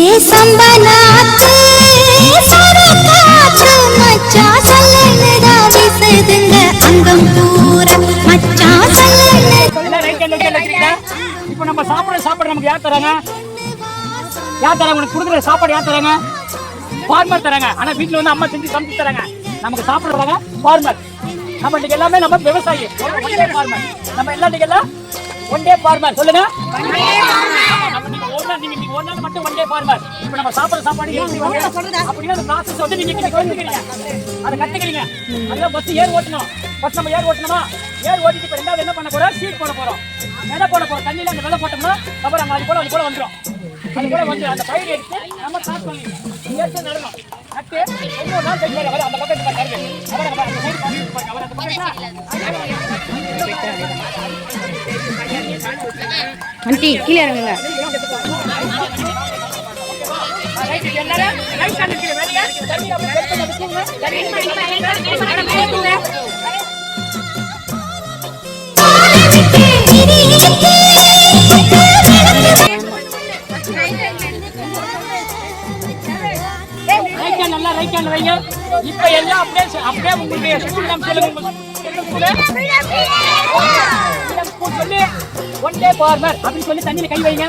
ஏ சம்பனாத்து சரகாத்து மச்சா சல்லனதா வீசுதுங்க அங்கம் பூரா மச்சா சல்லன. இப்போ நம்ம சாப்பாடு நமக்கு யார் தராங்க? உனக்கு கொடுக்குற சாப்பாடு யார் தராங்க? ஃபார்மர் தராங்க. ஆனா வீட்டுல வந்து அம்மா செஞ்சு சமைச்சு தராங்க. நமக்கு சாப்பிடுறாங்க ஃபார்மர். நம்ம இன்னைக்கு எல்லாமே நம்ம விவசாயி, ஃபார்மர். நம்ம எல்லாத்துக்கும் எல்லாம் ஒன் டே ஃபார்மர். சொல்லுங்க, ஒரு நாள் மட்டும் ஒன் டே ஃபார்மர். இப்போ நம்ம சாப்பாடு அப்படின்னா அந்த ப்ராசஸ் வந்து நீங்க கத்துக்கிறீங்க, அதை கத்துக்கிறீங்க. அதுல ஃபர்ஸ்ட் ஏர் ஓட்டணும். ஃபர்ஸ்ட் நம்ம ஏர் ஓட்டணுமா? ஏர் ஓட்டிட்டு இப்போ ரெண்டாவது என்ன பண்ண போறோம்? சீட் போட போறோம். விதை போட போறோம். தண்ணியில அந்த விதை போட்டோம்னா அப்புறம் அது போல வந்துடும். அது கூட வந்து அந்த பயிர் எடுத்து நம்ம ஸ்டார்ட் பண்ணிடணும். எடுத்து நடணும். நட்டு ஒவ்வொரு நாள் தண்ணி வர அந்த பக்கத்து பாருங்க. அவர் அந்த சைடு பண்ணி பாருங்க. அவர் அந்த பக்கத்துல ஆண்டி கீழே இறங்குங்க. ரைட் எல்லாரும் ரைட் ஹேண்ட் கீழ வேலையா தண்ணி அப்படியே எடுத்து நடக்குங்க. நல்லா ரைட் ஹேண்ட் வைங்க. இப்போ எல்லாம் அப்படியே உங்களுடைய ஸ்கூல் நேம் சொல்லுங்க. சொல்லி ஒன் டே ஃபார்மர் அப்படின்னு சொல்லி தண்ணியில கை வைங்க.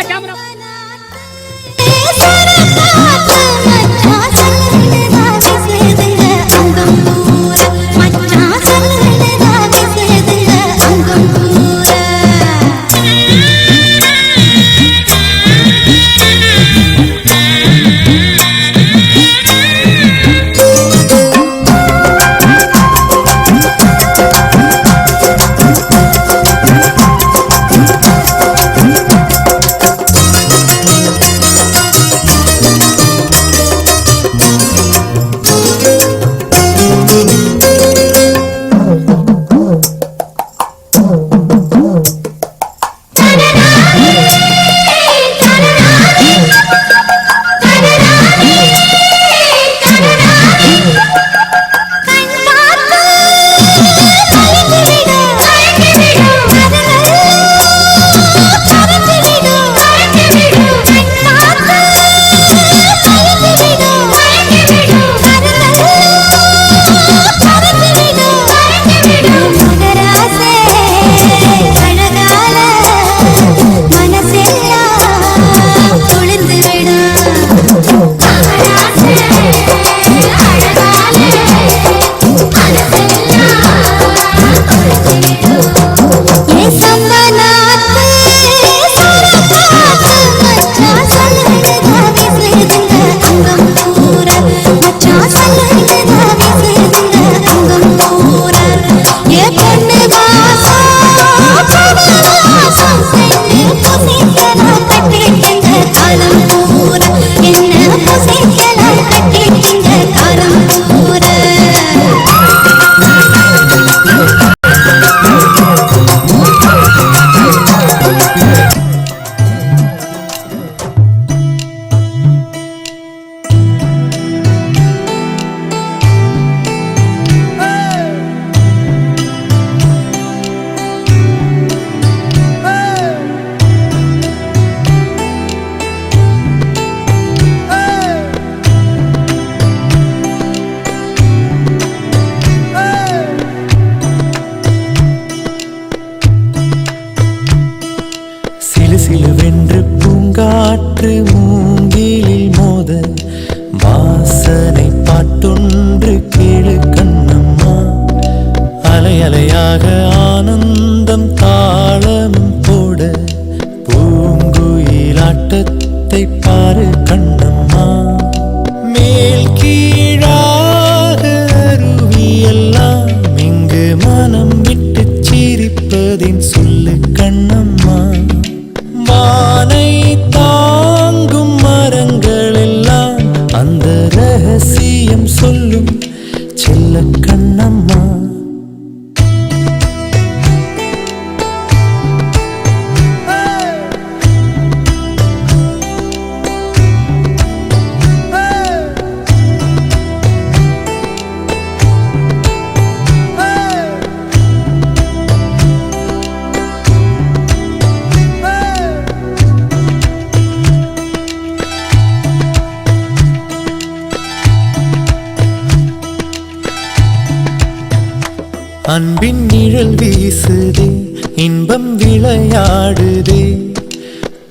கேமரா சிலுவென்று பூங்காற்று மூங்கிலில் மோத வாசனை பாட்டொன்று கேளு கண்ணம்மா. அலை அலையாக ஆனந்தம் தாளமும் போட பூங்குயிலாட்டத்தை பாரு கண்ணம்மா. மேல் கீழாக அருவியெல்லாம் இங்கு மனம் விட்டு சிரிப்பதின் சொல்லு கண்ணம்மா. வானை தாங்கும் மரங்கள் எல்லாம் அந்த ரகசியம் சொல்லும் செல்ல கண்ணம்மா. அன்பின் நிழல் வீசுதே, இன்பம் விளையாடுதே,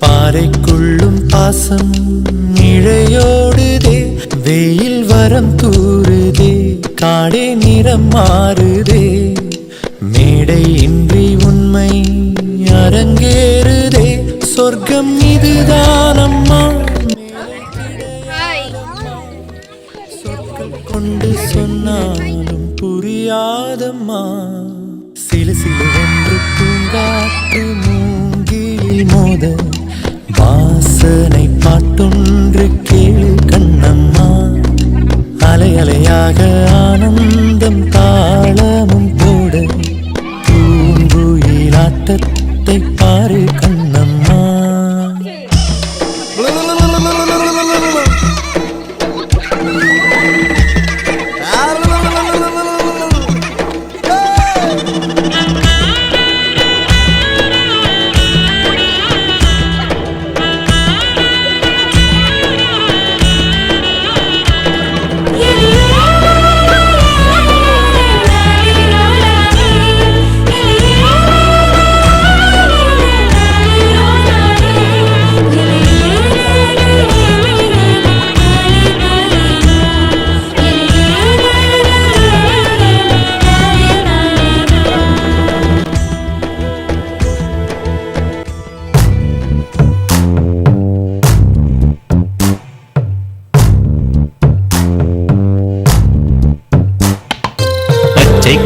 பாறைக்குள்ளும் பாசம் இழையோடுதே, வெயில் வரம் தூறுதே, காடே நிறம் மாறுதே, மேடை இன்றி உண்மை அரங்கேறுதே, சொர்க்கம் இதுதானம்மா. சொற்கள் கொண்டு சொன்னாலும் புரியாதம்மா, சிலு சிலுவென்று பூங்காற்று மூங்கில் மோத, வாசனை பாட்டொன்று கேளு கண்ணம்மா, அலை அலையாக ஆனந்தம் தாளமும் போட, பூங்குயிலாட்டத்தை பாரு கண்ணம்மா.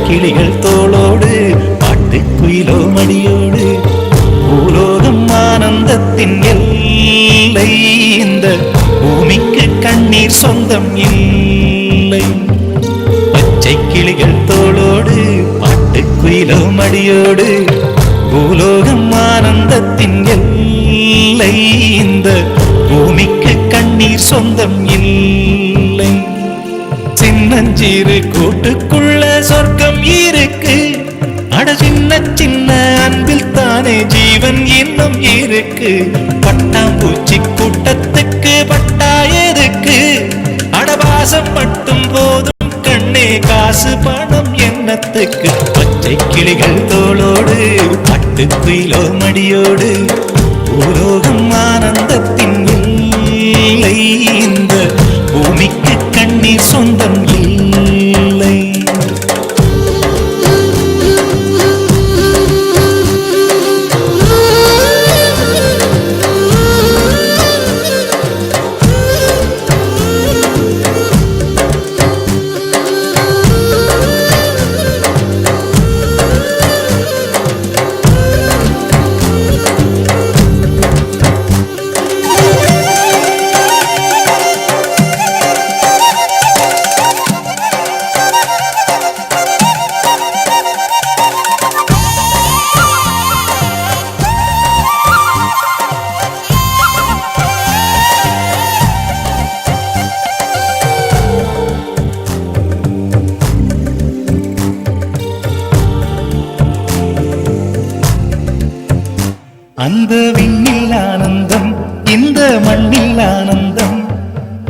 கிளிகள் தோளோடு பாட்டு குயிலோ மடியோடு, பூலோகம் ஆனந்தத்தின் எல்லை, இந்த பூமிக்கு கண்ணீர் சொந்தம் இல்லை. பச்சை கிளிகள் தோளோடு பாட்டு குயிலோ மடியோடு, பூலோகம் ஆனந்தத்தின் எல்லை, இந்த பூமிக்கு கண்ணீர் சொந்தம் இல்லை. சின்னஞ்சிறு கூட்டுக்குள்ள சொர்க்கம் இருக்கு, அட சின்ன சின்ன அன்பில் தானே ஜீவன் இன்னும் இருக்கு. பட்டாம்பூச்சி கூட்டத்துக்கு பட்டா எதுக்கு, அடவாசம் மட்டும் போதும் கண்ணே, காசு பணம் என்னத்துக்கு. பச்சை கிளிகள் தோளோடு பட்டு குயிலோ மடியோடு, பூலோகம் ஆனந்தத்தின் இல்லை, இந்த பூமிக்கு கண்ணீர் சொந்தம் இல்லை. அந்த விண்ணில் ஆனந்தம், இந்த மண்ணில் ஆனந்தம்,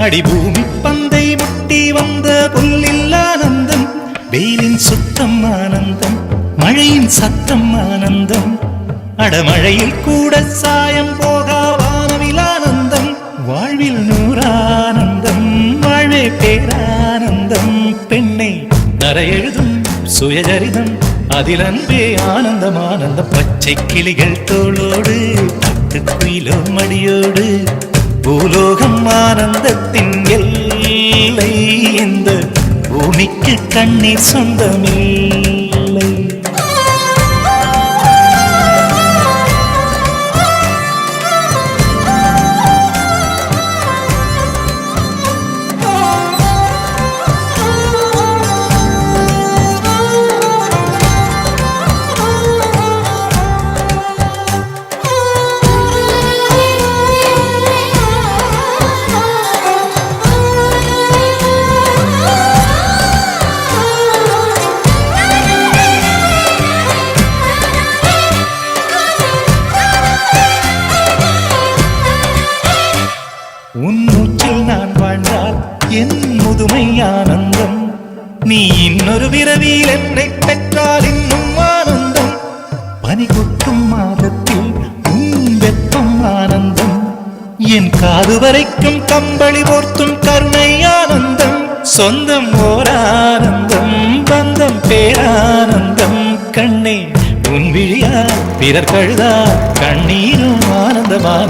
அடிபூமி பந்தை முட்டி வந்த புல்லில் ஆனந்தம், வெயிலின் சுத்தம் ஆனந்தம், மழையின் சத்தம் ஆனந்தம், அடமழையில் கூட சாயம் போகா வானவில் ஆனந்தம், வாழ்வில் நூறானந்தம், வாழ்வே பேரானந்தம், பெண்ணை தரையெழுதும் சுயஜரிதம், அதில் அன்பே ஆனந்தம் ஆனந்தம். பச்சை கிளிகள் தோளோடு பட்டு குயிலோ மடியோடு, பூலோகம் ஆனந்தத்தின் எல்லை, இந்த பூமிக்கு கண்ணீர் சொந்தமில்லை. உன் மூச்சில் நான் வாழ்ந்தால் என் முதுமை ஆனந்தம், நீ இன்னொரு விரவியில் என்னை பெற்றால் என் காது வரைக்கும் கம்பளி போர்த்தும் கருணை ஆனந்தம் சொந்தம் ஓர் ஆனந்தம் பந்தம் பேரானந்தம் கண்ணே உன் விழியா பிறர் கழுதா கண்ணீரும் ஆனந்தமான